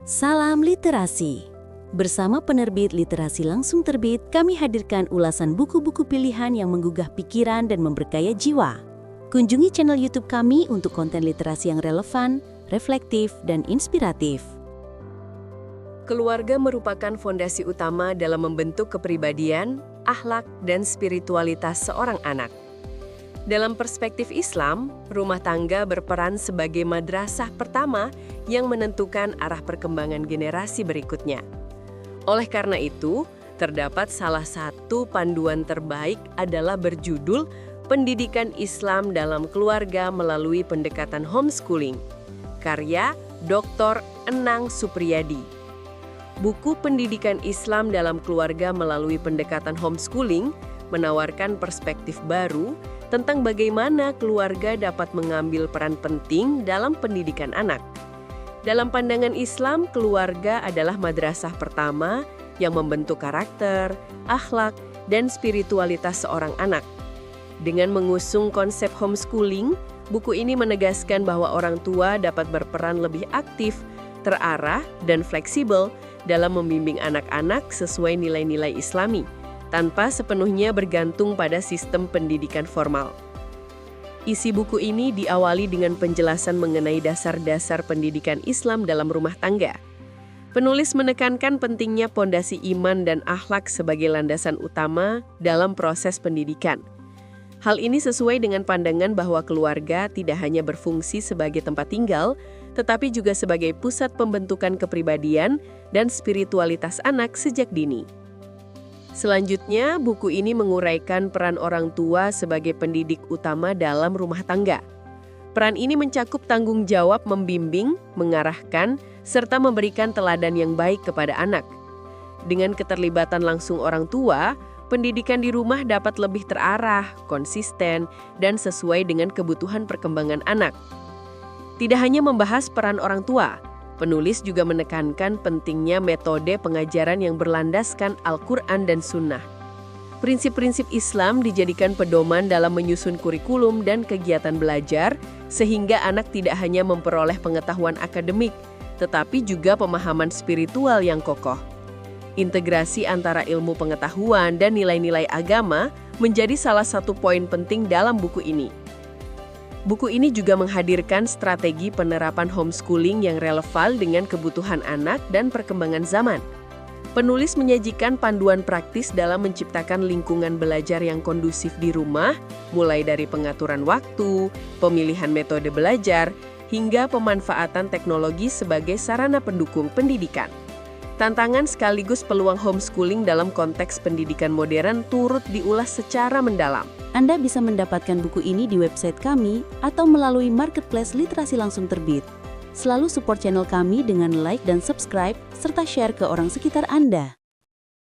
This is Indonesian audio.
Salam literasi. Bersama penerbit Literasi Langsung Terbit, kami hadirkan ulasan buku-buku pilihan yang menggugah pikiran dan memberkaya jiwa. Kunjungi channel YouTube kami untuk konten literasi yang relevan, reflektif, dan inspiratif. Keluarga merupakan fondasi utama dalam membentuk kepribadian, akhlak, dan spiritualitas seorang anak. Dalam perspektif Islam, rumah tangga berperan sebagai madrasah pertama yang menentukan arah perkembangan generasi berikutnya. Oleh karena itu, terdapat salah satu panduan terbaik adalah berjudul Pendidikan Islam dalam Keluarga melalui Pendekatan Homeschooling, karya Dr. Enang Supriyadi. Buku Pendidikan Islam dalam Keluarga melalui Pendekatan Homeschooling menawarkan perspektif baru tentang bagaimana keluarga dapat mengambil peran penting dalam pendidikan anak. Dalam pandangan Islam, keluarga adalah madrasah pertama yang membentuk karakter, akhlak, dan spiritualitas seorang anak. Dengan mengusung konsep homeschooling, buku ini menegaskan bahwa orang tua dapat berperan lebih aktif, terarah, dan fleksibel dalam membimbing anak-anak sesuai nilai-nilai Islami, tanpa sepenuhnya bergantung pada sistem pendidikan formal. Isi buku ini diawali dengan penjelasan mengenai dasar-dasar pendidikan Islam dalam rumah tangga. Penulis menekankan pentingnya pondasi iman dan akhlak sebagai landasan utama dalam proses pendidikan. Hal ini sesuai dengan pandangan bahwa keluarga tidak hanya berfungsi sebagai tempat tinggal, tetapi juga sebagai pusat pembentukan kepribadian dan spiritualitas anak sejak dini. Selanjutnya, buku ini menguraikan peran orang tua sebagai pendidik utama dalam rumah tangga. Peran ini mencakup tanggung jawab membimbing, mengarahkan, serta memberikan teladan yang baik kepada anak. Dengan keterlibatan langsung orang tua, pendidikan di rumah dapat lebih terarah, konsisten, dan sesuai dengan kebutuhan perkembangan anak. Tidak hanya membahas peran orang tua, penulis juga menekankan pentingnya metode pengajaran yang berlandaskan Al-Quran dan Sunnah. Prinsip-prinsip Islam dijadikan pedoman dalam menyusun kurikulum dan kegiatan belajar, sehingga anak tidak hanya memperoleh pengetahuan akademik, tetapi juga pemahaman spiritual yang kokoh. Integrasi antara ilmu pengetahuan dan nilai-nilai agama menjadi salah satu poin penting dalam buku ini. Buku ini juga menghadirkan strategi penerapan homeschooling yang relevan dengan kebutuhan anak dan perkembangan zaman. Penulis menyajikan panduan praktis dalam menciptakan lingkungan belajar yang kondusif di rumah, mulai dari pengaturan waktu, pemilihan metode belajar, hingga pemanfaatan teknologi sebagai sarana pendukung pendidikan. Tantangan sekaligus peluang homeschooling dalam konteks pendidikan modern turut diulas secara mendalam. Anda bisa mendapatkan buku ini di website kami atau melalui marketplace Literasi Langsung Terbit. Selalu support channel kami dengan like dan subscribe, serta share ke orang sekitar Anda.